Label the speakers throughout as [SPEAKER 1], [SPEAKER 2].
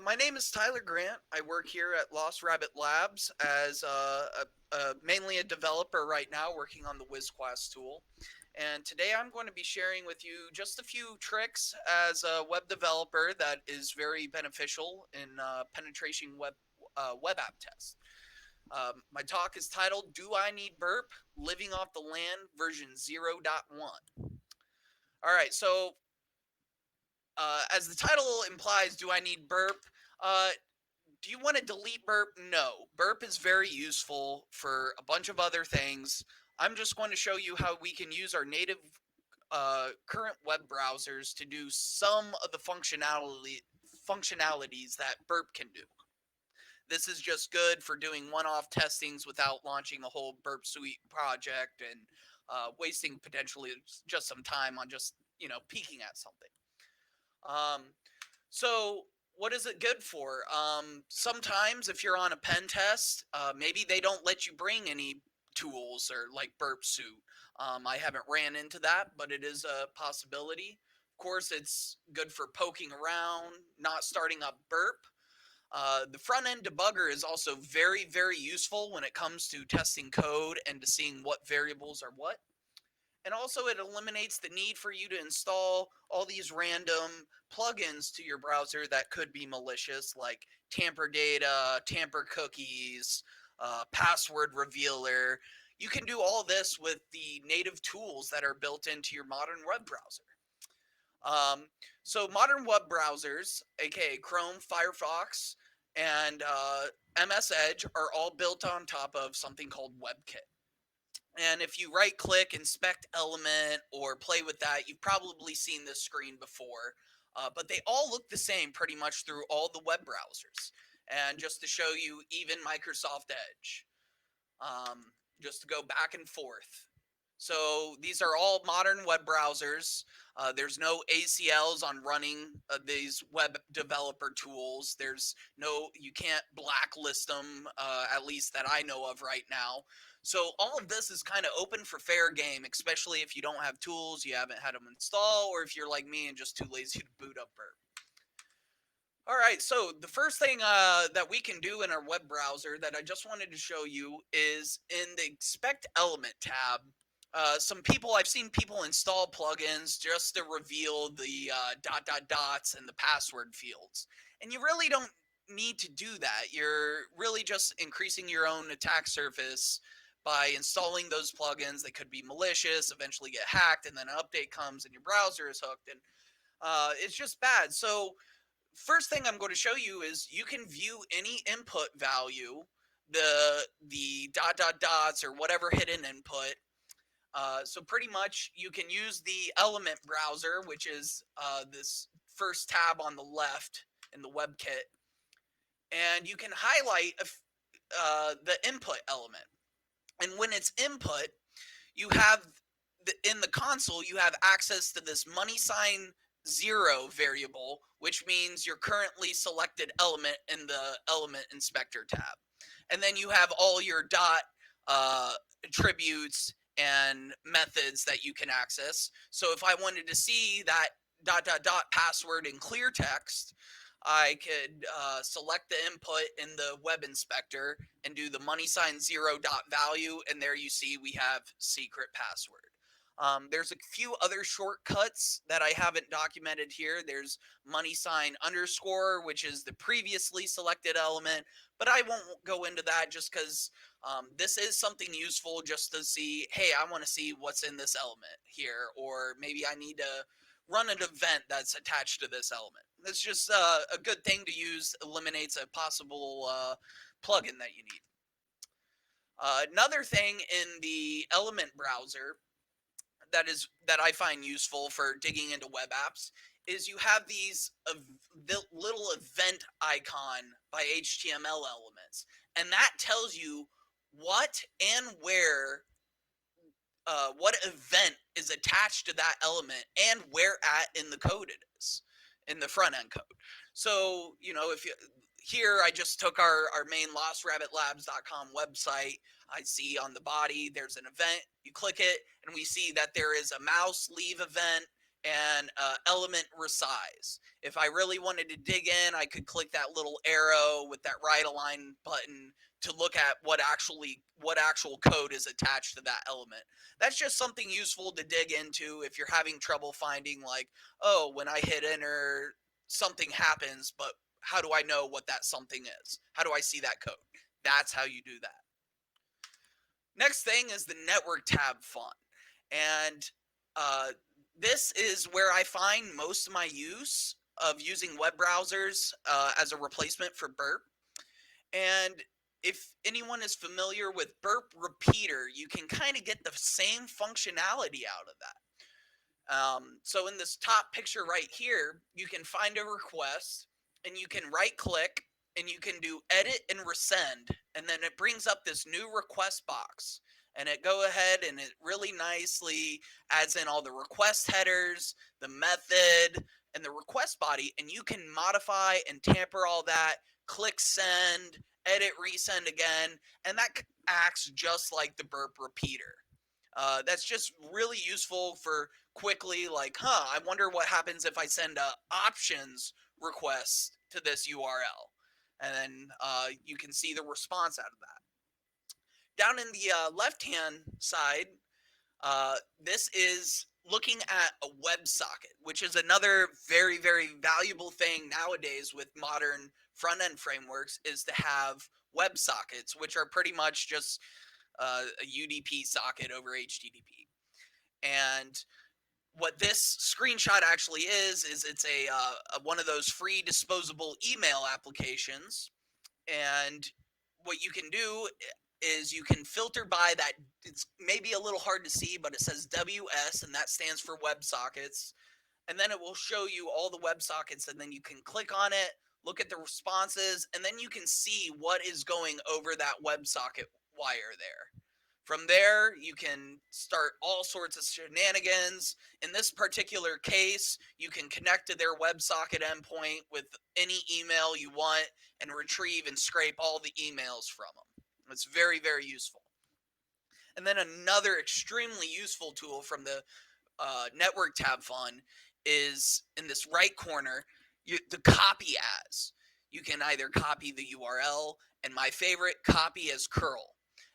[SPEAKER 1] My name is Tyler Grant. I work here at Lost Rabbit Labs as mainly a developer right now, working on the WizQuest tool. And today I'm going to be sharing with you just a few tricks as a web developer that is very beneficial in penetration web app tests. My talk is titled "Do I Need Burp? Living Off the Land version 0.1." All right, so as the title implies, do I need Burp? Uh, do you want to delete Burp? No. Burp is very useful for a bunch of other things. I'm just going to show you how we can use our native current web browsers to do some of the functionalities that Burp can do. This is just good for doing one-off testings without launching a whole Burp Suite project and wasting potentially just some time on just peeking at something. Um, so what is it good for? Sometimes if you're on a pen test, maybe they don't let you bring any tools or like Burp Suite. I haven't ran into that, but it is a possibility. Of course, it's good for poking around, not starting up Burp. The front end debugger is also very, very useful when it comes to testing code and to seeing what variables are what. And also it eliminates the need for you to install all these random plugins to your browser that could be malicious, like tamper data, tamper cookies, password revealer. You can do all this with the native tools that are built into your modern web browser. Um, so modern web browsers, aka Chrome, Firefox, and MS Edge, are all built on top of something called WebKit. And if you right click, inspect element, or play with that, you've probably seen this screen before. But they all look the same pretty much through all the web browsers. And just to show you, even Microsoft Edge, just to go back and forth. So these are all modern web browsers. There's no ACLs on running these web developer tools. You can't blacklist them, at least that I know of right now. So all of this is kind of open for fair game, especially if you don't have tools, you haven't had them install, or if you're like me and just too lazy to boot up Burp. All right, so the first thing that we can do in our web browser that I just wanted to show you is in the Inspect Element tab. I've seen people install plugins just to reveal the dots and the password fields. And you really don't need to do that. You're really just increasing your own attack surface by installing those plugins. They could be malicious, eventually get hacked, and then an update comes and your browser is hooked. And it's just bad. So first thing I'm going to show you is you can view any input value, the dots or whatever hidden input. So pretty much you can use the element browser, which is this first tab on the left in the WebKit, and you can highlight the input element. And when it's input, you have in the console you have access to this money sign 0 variable, which means your currently selected element in the element inspector tab. And then you have all your dot attributes and methods that you can access. So if I wanted to see that password in clear text, I could select the input in the web inspector and do the money sign 0 value, and there you see we have secret password. There's a few other shortcuts that I haven't documented here. There's money sign underscore, which is the previously selected element, but I won't go into that just because this is something useful just to see, hey, I want to see what's in this element here, or maybe I need to run an event that's attached to this element. It's just a good thing to use, eliminates a possible plugin that you need. Another thing in the element browser that I find useful for digging into web apps is you have these little event icon by HTML elements, and that tells you what and where what event is attached to that element and where at in the code it is in the front end code. So if you here I just took our main lostrabbitlabs.com website. I see on the body there's an event. You click it and we see that there is a mouse leave event and element resize. If I really wanted to dig in, I could click that little arrow with that right align button to look at what actual code is attached to that element. That's just something useful to dig into if you're having trouble finding, like, oh, when I hit enter, something happens, but how do I know what that something is? How do I see that code? That's how you do that. Next thing is the network tab font. And uh, this is where I find most of my use of using web browsers as a replacement for Burp. And if anyone is familiar with Burp Repeater, you can kind of get the same functionality out of that. So in this top picture right here, you can find a request and you can right click and you can do edit and resend. And then it brings up this new request box. And it go ahead and it really nicely adds in all the request headers, the method, and the request body. And you can modify and tamper all that, click send, edit, resend again. And that acts just like the Burp repeater. That's just really useful for quickly, like, I wonder what happens if I send a options request to this URL. And then you can see the response out of that. Down in the left-hand side, this is looking at a WebSocket, which is another very, very valuable thing nowadays with modern front-end frameworks, is to have WebSockets, which are pretty much just a UDP socket over HTTP. And what this screenshot actually is it's a one of those free disposable email applications. And what you can do is you can filter by that. It's maybe a little hard to see, but it says WS, and that stands for WebSockets. And then it will show you all the WebSockets, and then you can click on it, look at the responses, and then you can see what is going over that WebSocket wire there. From there, you can start all sorts of shenanigans. In this particular case, you can connect to their WebSocket endpoint with any email you want and retrieve and scrape all the emails from them. It's very, very useful. And then another extremely useful tool from the network tab font is in this right corner, the copy as. You can either copy the URL, and my favorite, copy as curl.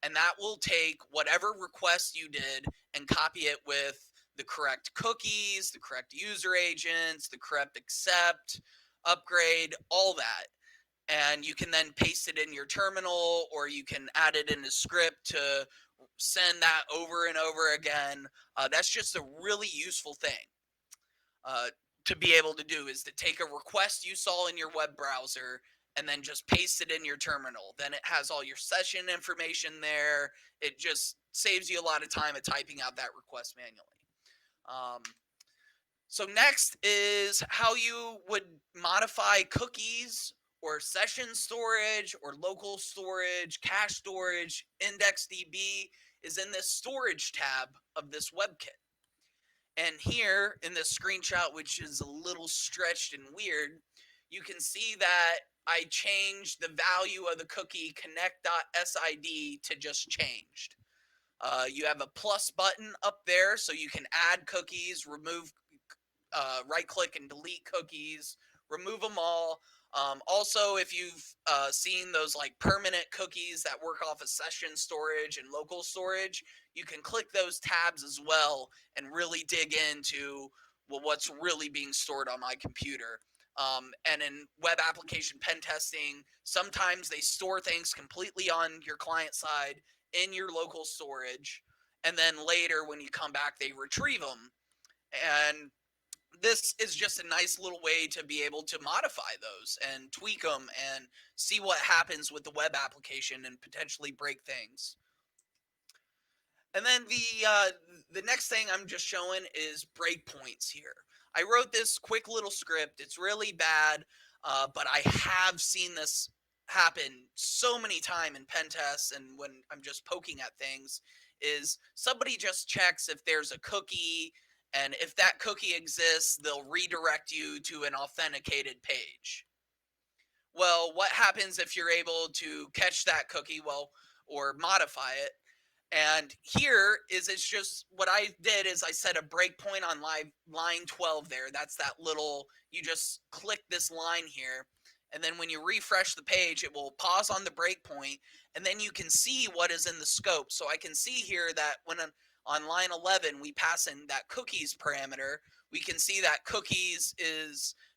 [SPEAKER 1] And that will take whatever request you did and copy it with the correct cookies, the correct user agents, the correct accept, upgrade, all that. And you can then paste it in your terminal, or you can add it in a script to send that over and over again. That's just a really useful thing uh, to be able to do, is to take a request you saw in your web browser and then just paste it in your terminal. Then it has all your session information there. It just saves you a lot of time at typing out that request manually. So next is how you would modify cookies or session storage or local storage, cache storage. IndexedDB is in this storage tab of this WebKit. And here in this screenshot, which is a little stretched and weird, you can see that I changed the value of the cookie connect.sid to just changed. You have a plus button up there, so you can add cookies, remove, right click and delete cookies, remove them all. Also, if you've seen those like permanent cookies that work off of session storage and local storage, you can click those tabs as well and really dig into, well, what's really being stored on my computer. And in web application pen testing, sometimes they store things completely on your client side in your local storage, and then later when you come back, they retrieve them. And this is just a nice little way to be able to modify those and tweak them and see what happens with the web application and potentially break things. And then the next thing I'm just showing is breakpoints here. I wrote this quick little script. It's really bad, but I have seen this happen so many times in pen tests and when I'm just poking at things. Is somebody just checks if there's a cookie, and if that cookie exists, they'll redirect you to an authenticated page. Well, what happens if you're able to catch that cookie, or modify it, And here is it's just what I did is I set a breakpoint on line 12 there. That's that little, you just click this line here. And then when you refresh the page, it will pause on the breakpoint. And then you can see what is in the scope. So I can see here that when on line 11, we pass in that cookies parameter, we can see that cookies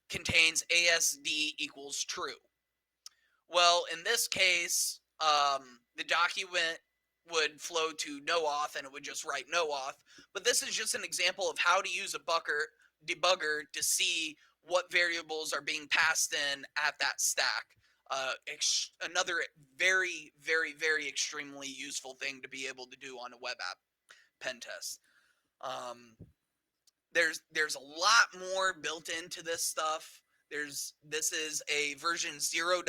[SPEAKER 1] contains ASD equals true. Well, in this case, the document would flow to no auth and it would just write no auth. But this is just an example of how to use a debugger to see what variables are being passed in at that stack. Another very, very, very extremely useful thing to be able to do on a web app pen test. Um, there's a lot more built into this stuff. This is a version 0.1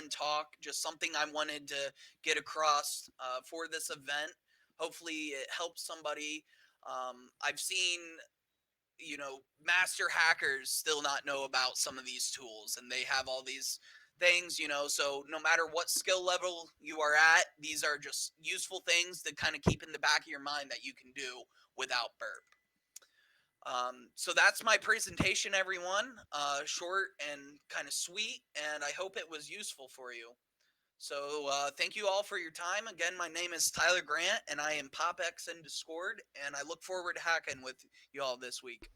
[SPEAKER 1] talk, just something I wanted to get across for this event. Hopefully it helps somebody. I've seen, master hackers still not know about some of these tools, and they have all these things, so no matter what skill level you are at, these are just useful things to kind of keep in the back of your mind that you can do without Burp. So that's my presentation, everyone. Short and kind of sweet, and I hope it was useful for you. So thank you all for your time. Again, my name is Tyler Grant, and I am PopX in Discord, and I look forward to hacking with you all this week.